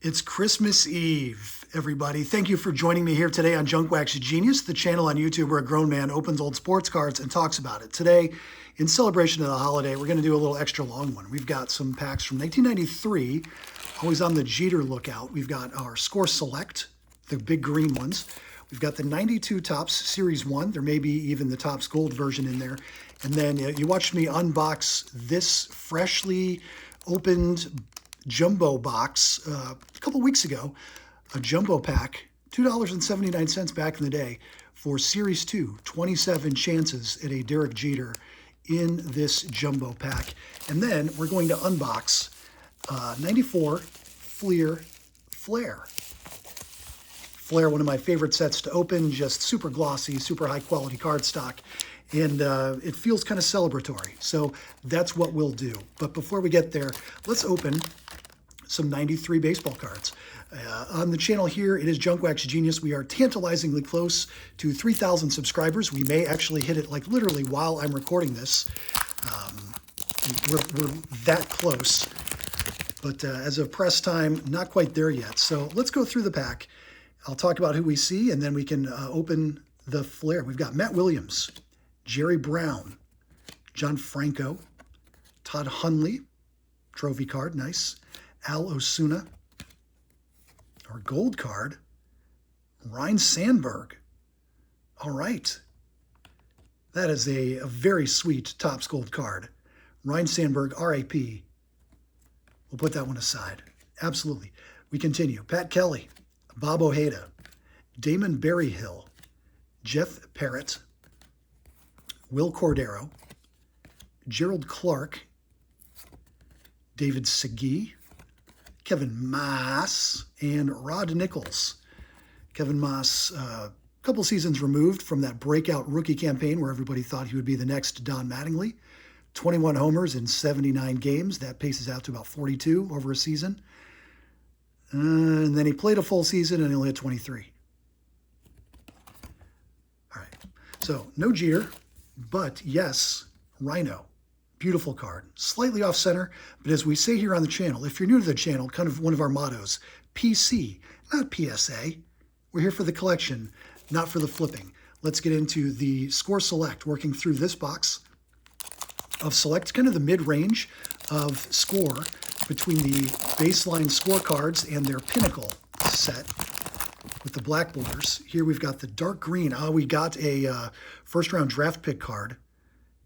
It's Christmas Eve, everybody. Thank you for joining me here today on Junk Wax Genius, the channel on YouTube where a grown man opens old sports cards and talks about it. Today, in celebration of the holiday, we're going to do a little extra long one. We've got some packs from 1993, always on the Jeter lookout. We've got our Score Select, the big green ones. We've got the 92 Topps Series 1. There may be even the Topps Gold version in there. And then you watched me unbox this freshly opened jumbo box a couple weeks ago, a jumbo pack, $2.79 back in the day for Series 2, 27 chances at a Derek Jeter in this jumbo pack. And then we're going to unbox 94 Flair. Flair, one of my favorite sets to open, just super glossy, super high quality cardstock. And it feels kind of celebratory. So that's what we'll do. But before we get there, let's open some 93 baseball cards. On the channel here, it is Junk Wax Genius. We are tantalizingly close to 3,000 subscribers. We may actually hit it like literally while I'm recording this. We're that close. But as of press time, not quite there yet. So let's go through the pack. I'll talk about who we see, and then we can open the Flair. We've got Matt Williams, Jerry Brown, John Franco, Todd Hundley, trophy card, nice. Al Osuna, our gold card, Ryne Sandberg. All right. That is a very sweet Topps Gold card. Ryne Sandberg, RAP. We'll put that one aside. Absolutely. We continue. Pat Kelly, Bob Ojeda, Damon Berryhill, Jeff Parrott, Will Cordero, Gerald Clark, David Segui, Kevin Maas, and Rod Nichols. Kevin Maas, a couple seasons removed from that breakout rookie campaign where everybody thought he would be the next Don Mattingly. 21 homers in 79 games. That paces out to about 42 over a season. And then he played a full season and he only had 23. All right. So no Jeter, but yes, Rhino. Beautiful card. Slightly off center, but as we say here on the channel, if you're new to the channel, kind of one of our mottos, PC, not PSA. We're here for the collection, not for the flipping. Let's get into the Score Select, working through this box of Select, kind of the mid-range of Score between the baseline scorecards and their Pinnacle set with the black borders. Here we've got the dark green. We got a first-round draft pick card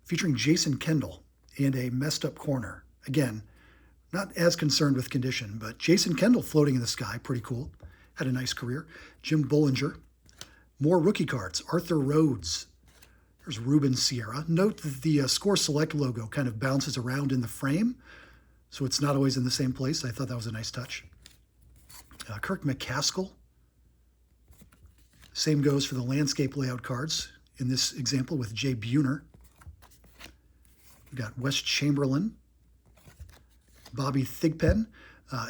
featuring Jason Kendall and a messed up corner. Again, not as concerned with condition, but Jason Kendall floating in the sky, pretty cool. Had a nice career. Jim Bollinger. More rookie cards. Arthur Rhodes. There's Ruben Sierra. Note that the Score Select logo kind of bounces around in the frame, so it's not always in the same place. I thought that was a nice touch. Kirk McCaskill. Same goes for the landscape layout cards in this example with Jay Buhner. We've got Wes Chamberlain, Bobby Thigpen.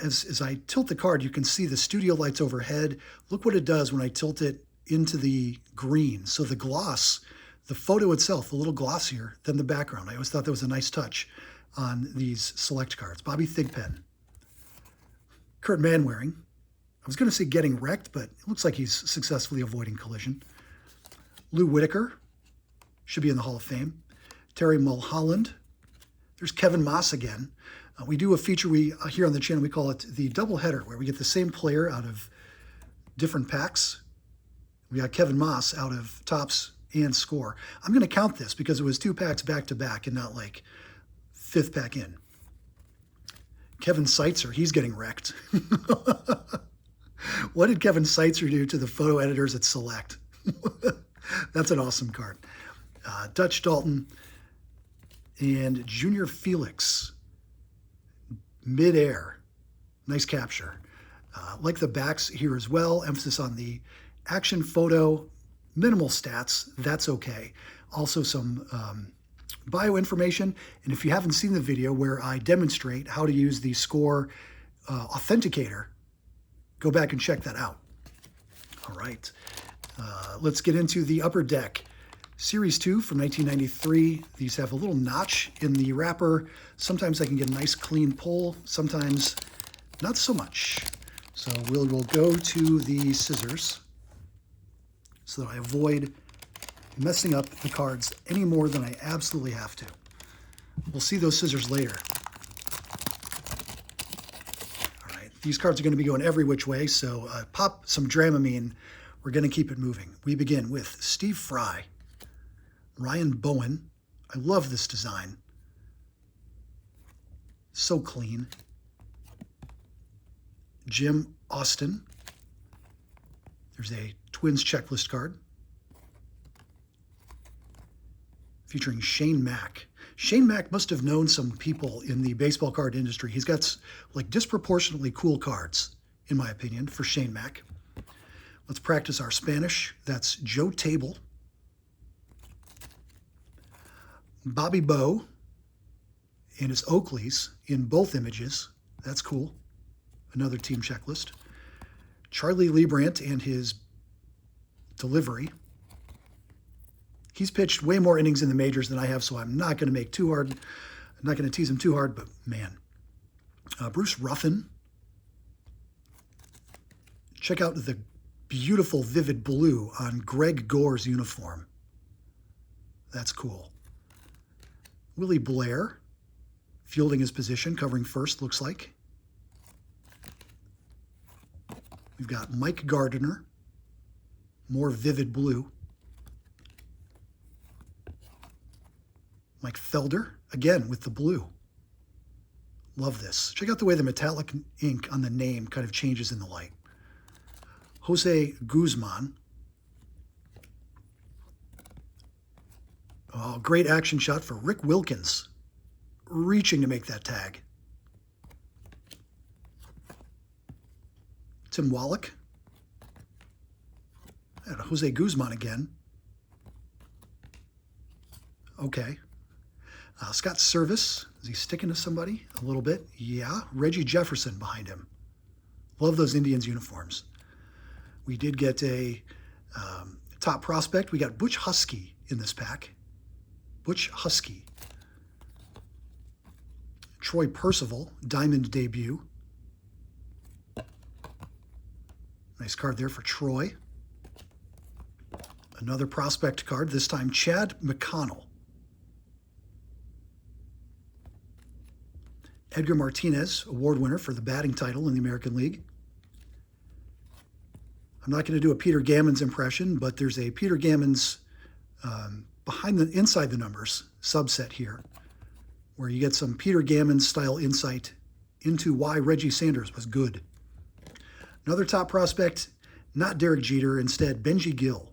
As I tilt the card, you can see the studio lights overhead. Look what it does when I tilt it into the green. So the gloss, the photo itself, a little glossier than the background. I always thought that was a nice touch on these select cards. Bobby Thigpen. Kurt Manwaring. I was going to say getting wrecked, but it looks like he's successfully avoiding collision. Lou Whitaker. Should be in the Hall of Fame. Terry Mulholland. There's Kevin Maas again. We do a feature here on the channel, we call it the double header, where we get the same player out of different packs. We got Kevin Maas out of Topps and Score. I'm going to count this because it was 2 packs back to back and not like 5th pack in. Kevin Seitzer, he's getting wrecked. What did Kevin Seitzer do to the photo editors at Select? That's an awesome card. Dutch Dalton and Junior Felix, midair. Nice capture. Like the backs here as well. Emphasis on the action photo, minimal stats. That's okay. Also some bio information. And if you haven't seen the video where I demonstrate how to use the Score Authenticator, go back and check that out. All right. Let's get into the upper deck. Series 2 from 1993. These have a little notch in the wrapper. Sometimes I can get a nice clean pull. Sometimes not so much. So we'll go to the scissors so that I avoid messing up the cards any more than I absolutely have to. We'll see those scissors later. All right, these cards are going to be going every which way, so pop some Dramamine. We're going to keep it moving. We begin with Steve Fry, Ryan Bowen. I love this design. So clean. Jim Austin. There's a Twins checklist card. Featuring Shane Mack. Shane Mack must have known some people in the baseball card industry. He's got like disproportionately cool cards, in my opinion, for Shane Mack. Let's practice our Spanish. That's Joe Table. Bobby Bowe and his Oakleys in both images. That's cool. Another team checklist. Charlie Liebrandt and his delivery. He's pitched way more innings in the majors than I have, so I'm not going to make too hard. I'm not going to tease him too hard, but man. Bruce Ruffin. Check out the beautiful vivid blue on Greg Gore's uniform. That's cool. Willie Blair, fielding his position, covering first, looks like. We've got Mike Gardner, more vivid blue. Mike Felder, again with the blue. Love this. Check out the way the metallic ink on the name kind of changes in the light. Jose Guzman. Oh, great action shot for Rick Wilkins, reaching to make that tag. Tim Wallach. And Jose Guzman again. Okay. Scott Service. Is he sticking to somebody a little bit? Yeah. Reggie Jefferson behind him. Love those Indians uniforms. We did get a top prospect. We got Butch Husky in this pack. Butch Husky. Troy Percival, diamond debut. Nice card there for Troy. Another prospect card, this time Chad McConnell. Edgar Martinez, award winner for the batting title in the American League. I'm not going to do a Peter Gammons impression, but there's a Peter Gammons inside the numbers subset here, where you get some Peter Gammons style insight into why Reggie Sanders was good. Another top prospect, not Derek Jeter, instead Benji Gill.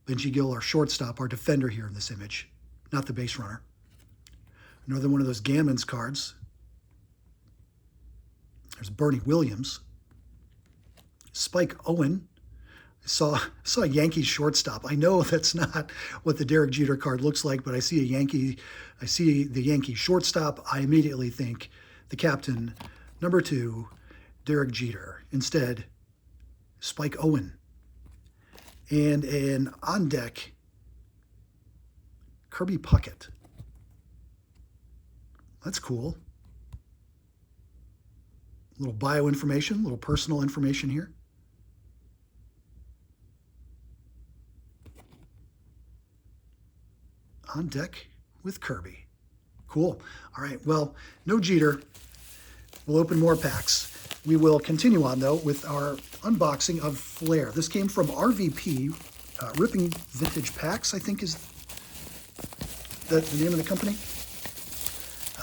Benji Gill, our shortstop, our defender here in this image, not the base runner. Another one of those Gammons cards. There's Bernie Williams. Spike Owen. I saw a Yankee shortstop. I know that's not what the Derek Jeter card looks like, but I see the Yankee shortstop. I immediately think the captain, number 2, Derek Jeter. Instead, Spike Owen. And an on deck, Kirby Puckett. That's cool. A little bio information, a little personal information here. On deck with Kirby. Cool. All right, well, no Jeter. We'll open more packs. We will continue on, though, with our unboxing of Flair. This came from RVP, Ripping Vintage Packs, I think is the name of the company.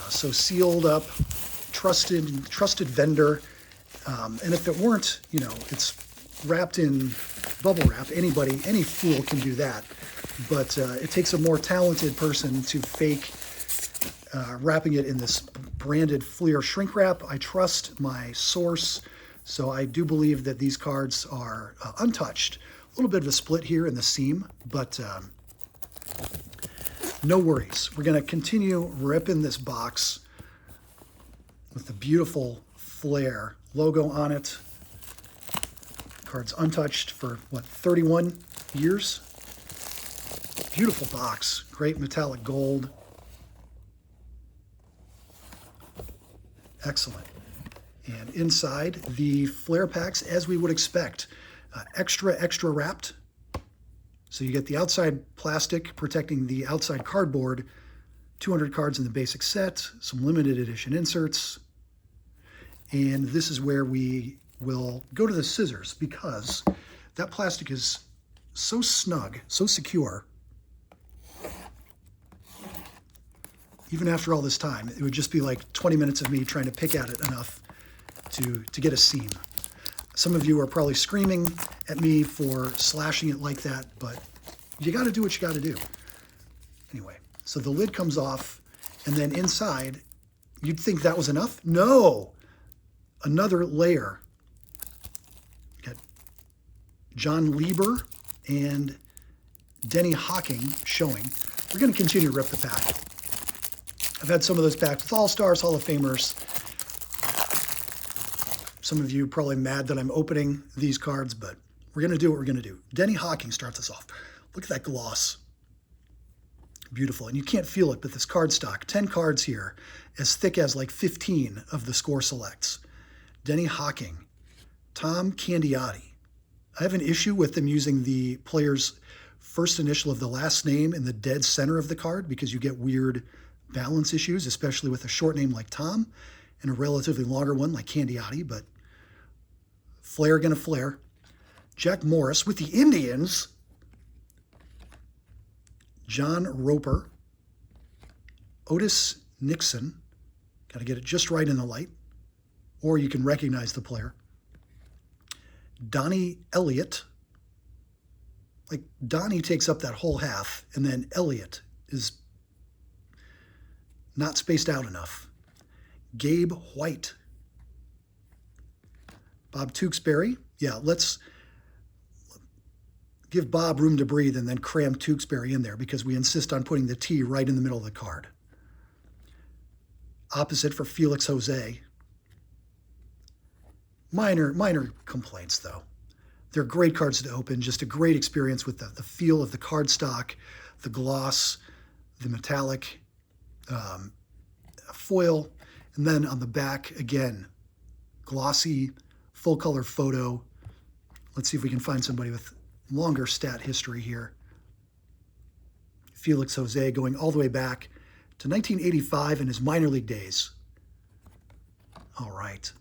So sealed up, trusted vendor. And if it weren't, it's wrapped in bubble wrap. Any fool can do that. But it takes a more talented person to fake wrapping it in this branded Flair shrink wrap. I trust my source, so I do believe that these cards are untouched. A little bit of a split here in the seam, but no worries. We're going to continue ripping this box with the beautiful Flair logo on it. Cards untouched for, 31 years? Beautiful box. Great metallic gold. Excellent. And inside, the Flair packs, as we would expect, extra wrapped. So you get the outside plastic protecting the outside cardboard, 200 cards in the basic set, some limited edition inserts. And this is where we will go to the scissors, because that plastic is so snug, so secure. Even after all this time, it would just be like 20 minutes of me trying to pick at it enough to get a seam. Some of you are probably screaming at me for slashing it like that, but you got to do what you got to do. Anyway, so the lid comes off, and then inside, you'd think that was enough? No! Another layer. Got John Lieber and Denny Hawking showing. We're going to continue to rip the pack. I've had some of those packs with All-Stars, Hall of Famers. Some of you probably mad that I'm opening these cards, but we're going to do what we're going to do. Denny Hawking starts us off. Look at that gloss. Beautiful. And you can't feel it, but this card stock, 10 cards here, as thick as like 15 of the score selects. Denny Hawking, Tom Candiotti. I have an issue with them using the player's first initial of the last name in the dead center of the card, because you get weird balance issues, especially with a short name like Tom and a relatively longer one like Candiotti, but Flair gonna Flair. Jack Morris with the Indians. John Roper. Otis Nixon. Got to get it just right in the light, or you can recognize the player. Donnie Elliott. Like, Donnie takes up that whole half, and then Elliott is not spaced out enough. Gabe White. Bob Tewksbury. Yeah, let's give Bob room to breathe and then cram Tewksbury in there, because we insist on putting the T right in the middle of the card. Opposite for Felix Jose. Minor complaints, though. They're great cards to open, just a great experience with the feel of the card stock, the gloss, the metallic foil, and then on the back, again, glossy, full-color photo. Let's see if we can find somebody with longer stat history here. Felix Jose going all the way back to 1985 in his minor league days. All right.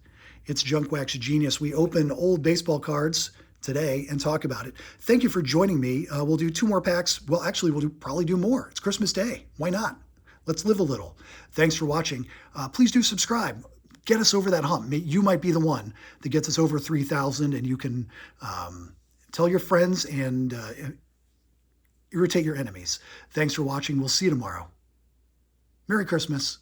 It's Junk Wax Genius. We open old baseball cards today and talk about it. Thank you for joining me. We'll do 2 more packs. Well, actually, we'll probably do more. It's Christmas Day. Why not? Let's live a little. Thanks for watching. Please do subscribe. Get us over that hump. You might be the one that gets us over 3,000, and you can tell your friends and irritate your enemies. Thanks for watching. We'll see you tomorrow. Merry Christmas.